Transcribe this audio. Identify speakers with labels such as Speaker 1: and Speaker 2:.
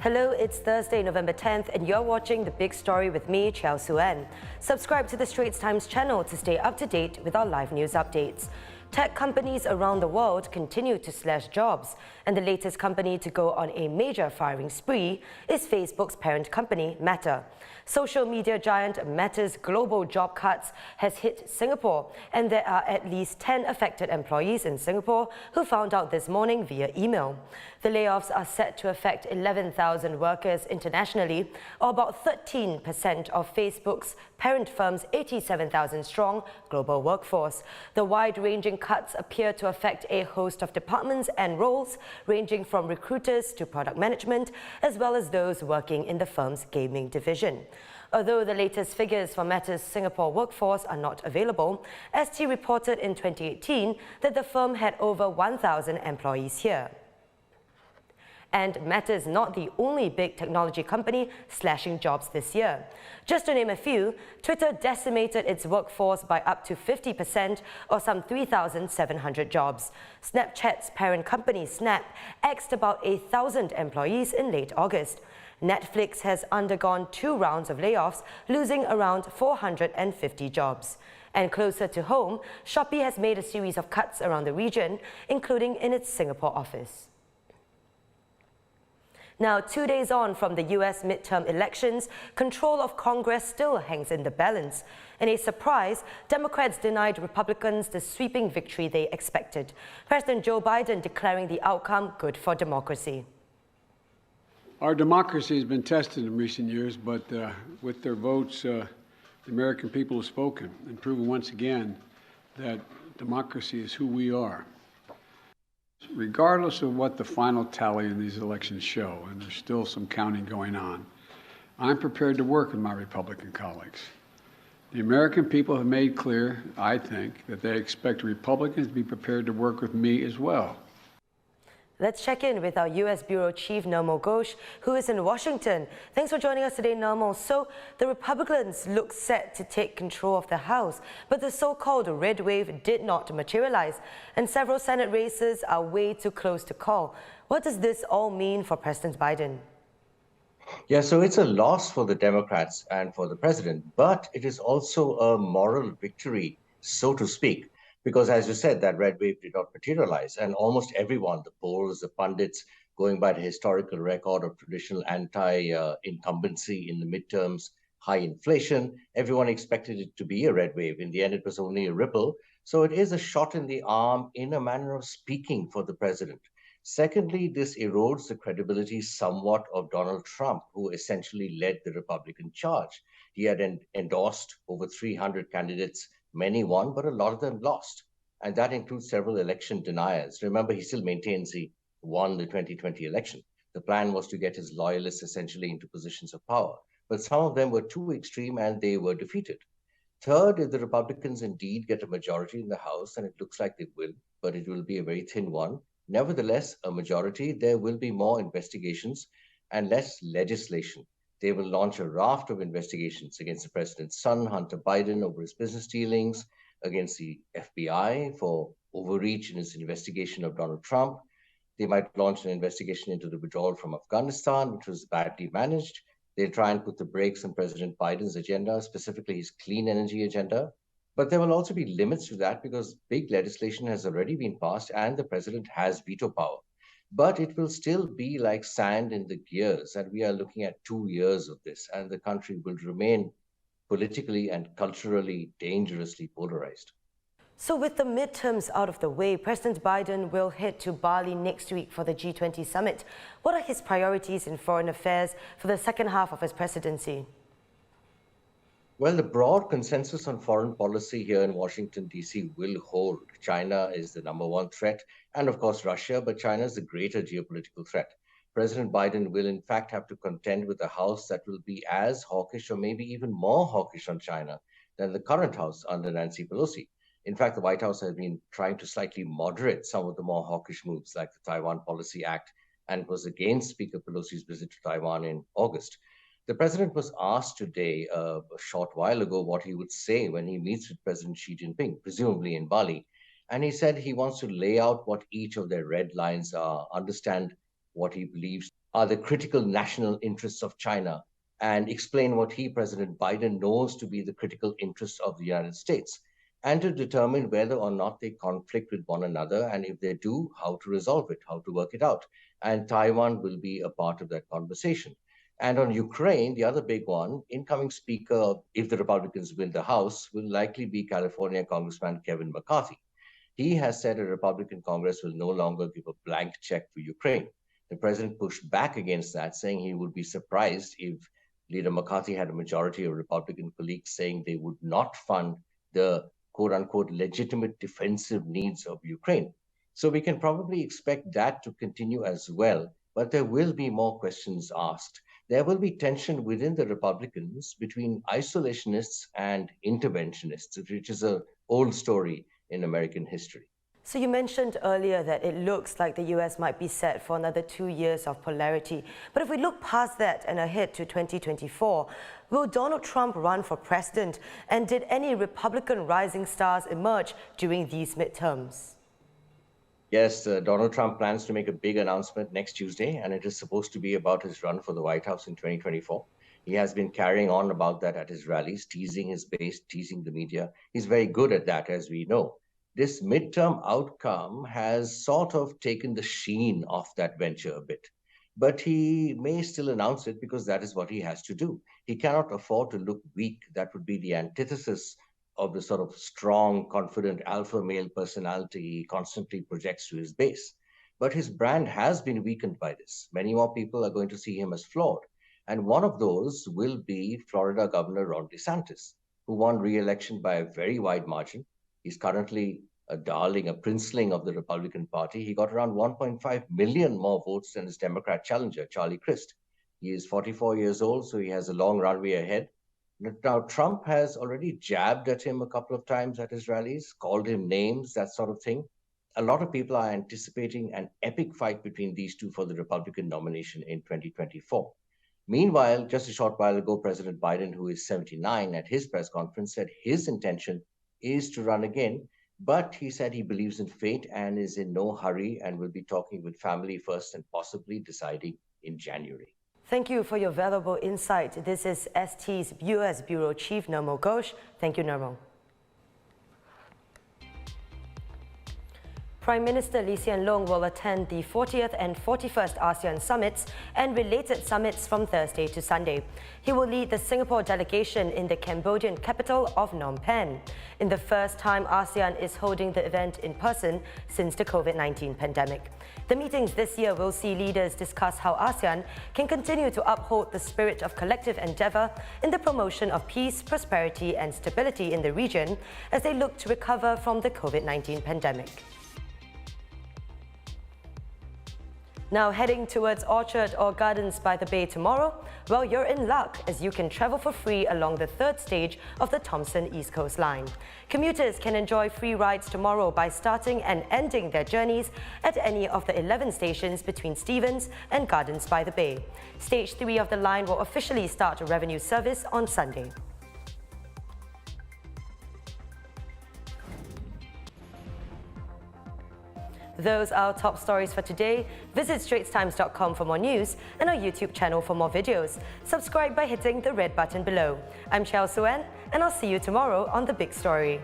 Speaker 1: Hello, it's Thursday, November 10th, and you're watching The Big Story with me, HSIEN. Subscribe to the Straits Times channel to stay up to date with our live news updates. Tech companies around the world continue to slash jobs, and the latest company to go on a major firing spree is Facebook's parent company, Meta. Social media giant Meta's global job cuts has hit Singapore, and there are at least 10 affected employees in Singapore who found out this morning via email. The layoffs are set to affect 11,000 workers internationally, or about 13% of Facebook's parent firm's 87,000-strong global workforce. The wide-ranging cuts appear to affect a host of departments and roles, ranging from recruiters to product management, as well as those working in the firm's gaming division. Although the latest figures for Meta's Singapore workforce are not available, ST reported in 2018 that the firm had over 1,000 employees here. And Meta is not the only big technology company slashing jobs this year. Just to name a few, Twitter decimated its workforce by up to 50%, or some 3,700 jobs. Snapchat's parent company, Snap, axed about 1,000 employees in late August. Netflix has undergone 2 rounds of layoffs, losing around 450 jobs. And closer to home, Shopee has made a series of cuts around the region, including in its Singapore office. Now, 2 days on from the US midterm elections, control of Congress still hangs in the balance. In a surprise, Democrats denied Republicans the sweeping victory they expected. President Joe Biden declaring the outcome good for democracy.
Speaker 2: Our democracy has been tested in recent years, but with their votes, the American people have spoken and proven once again that democracy is who we are. Regardless of what the final tally in these elections show, and there's still some counting going on, I'm prepared to work with my Republican colleagues. The American people have made clear, I think, that they expect Republicans to be prepared to work with me as well.
Speaker 1: Let's check in with our U.S. Bureau Chief, Nirmal Ghosh, who is in Washington. Thanks for joining us today, Nirmal. So, the Republicans look set to take control of the House, but the so-called red wave did not materialize, and several Senate races are way too close to call. What does this all mean for President Biden?
Speaker 3: Yeah, so it's a loss for the Democrats and for the president, but it is also a moral victory, so to speak. Because as you said, that red wave did not materialize. And almost everyone, the polls, the pundits, going by the historical record of traditional anti-incumbency in the midterms, high inflation, everyone expected it to be a red wave. In the end, it was only a ripple. So it is a shot in the arm in a manner of speaking for the president. Secondly, this erodes the credibility somewhat of Donald Trump, who essentially led the Republican charge. He had endorsed over 300 candidates. Many won, but a lot of them lost. And that includes several election deniers. Remember, he still maintains he won the 2020 election. The plan was to get his loyalists essentially into positions of power. But some of them were too extreme and they were defeated. Third, if the Republicans indeed get a majority in the House, and it looks like they will, but it will be a very thin one. Nevertheless, a majority, there will be more investigations and less legislation. They will launch a raft of investigations against the president's son, Hunter Biden, over his business dealings, against the FBI for overreach in its investigation of Donald Trump. They might launch an investigation into the withdrawal from Afghanistan, which was badly managed. They'll try and put the brakes on President Biden's agenda, specifically his clean energy agenda. But there will also be limits to that because big legislation has already been passed and the president has veto power. But it will still be like sand in the gears, and we are looking at 2 years of this, and the country will remain politically and culturally dangerously polarized.
Speaker 1: So with the midterms out of the way, President Biden will head to Bali next week for the G20 summit. What are his priorities in foreign affairs for the second half of his presidency?
Speaker 3: Well, the broad consensus on foreign policy here in Washington, D.C. will hold. China is the #1 threat, and of course Russia, but China is the greater geopolitical threat. President Biden will in fact have to contend with a House that will be as hawkish or maybe even more hawkish on China than the current House under Nancy Pelosi. In fact, the White House has been trying to slightly moderate some of the more hawkish moves like the Taiwan Policy Act, and was against Speaker Pelosi's visit to Taiwan in August. The president was asked today, a short while ago, what he would say when he meets with President Xi Jinping, presumably in Bali. And he said he wants to lay out what each of their red lines are, understand what he believes are the critical national interests of China and explain what President Biden, knows to be the critical interests of the United States, and to determine whether or not they conflict with one another, and if they do, how to resolve it, how to work it out. And Taiwan will be a part of that conversation. And on Ukraine, the other big one, incoming speaker, if the Republicans win the House, will likely be California Congressman Kevin McCarthy. He has said a Republican Congress will no longer give a blank check for Ukraine. The president pushed back against that, saying he would be surprised if Leader McCarthy had a majority of Republican colleagues saying they would not fund the quote unquote legitimate defensive needs of Ukraine. So we can probably expect that to continue as well, but there will be more questions asked. There will be tension within the Republicans between isolationists and interventionists, which is an old story in American history.
Speaker 1: So you mentioned earlier that it looks like the US might be set for another 2 years of polarity. But if we look past that and ahead to 2024, will Donald Trump run for president? And did any Republican rising stars emerge during these midterms?
Speaker 3: Yes, Donald Trump plans to make a big announcement next Tuesday, and it is supposed to be about his run for the White House in 2024. He has been carrying on about that at his rallies, teasing his base, teasing the media. He's very good at that, as we know. This midterm outcome has sort of taken the sheen off that venture a bit. But he may still announce it because that is what he has to do. He cannot afford to look weak. That would be the antithesis of the sort of strong, confident alpha male personality he constantly projects to his base. But his brand has been weakened by this. Many more people are going to see him as flawed. And one of those will be Florida Governor Ron DeSantis, who won re-election by a very wide margin. He's currently a darling, a princeling of the Republican Party. He got around 1.5 million more votes than his Democrat challenger, Charlie Crist. He is 44 years old, so he has a long runway ahead. Now, Trump has already jabbed at him a couple of times at his rallies, called him names, that sort of thing. A lot of people are anticipating an epic fight between these two for the Republican nomination in 2024. Meanwhile, just a short while ago, President Biden, who is 79, at his press conference said his intention is to run again, but he said he believes in fate and is in no hurry and will be talking with family first and possibly deciding in January.
Speaker 1: Thank you for your valuable insight. This is ST's US Bureau Chief Nirmal Ghosh. Thank you, Nirmal. Prime Minister Lee Hsien Loong will attend the 40th and 41st ASEAN summits and related summits from Thursday to Sunday. He will lead the Singapore delegation in the Cambodian capital of Phnom Penh, in the first time ASEAN is holding the event in person since the COVID-19 pandemic. The meetings this year will see leaders discuss how ASEAN can continue to uphold the spirit of collective endeavour in the promotion of peace, prosperity and stability in the region as they look to recover from the COVID-19 pandemic. Now heading towards Orchard or Gardens by the Bay tomorrow? Well, you're in luck as you can travel for free along the third stage of the Thomson East Coast Line. Commuters can enjoy free rides tomorrow by starting and ending their journeys at any of the 11 stations between Stevens and Gardens by the Bay. Stage 3 of the line will officially start revenue service on Sunday. Those are our top stories for today. Visit straitstimes.com for more news and our YouTube channel for more videos. Subscribe by hitting the red button below. I'm Chelsea Suen, and I'll see you tomorrow on The Big Story.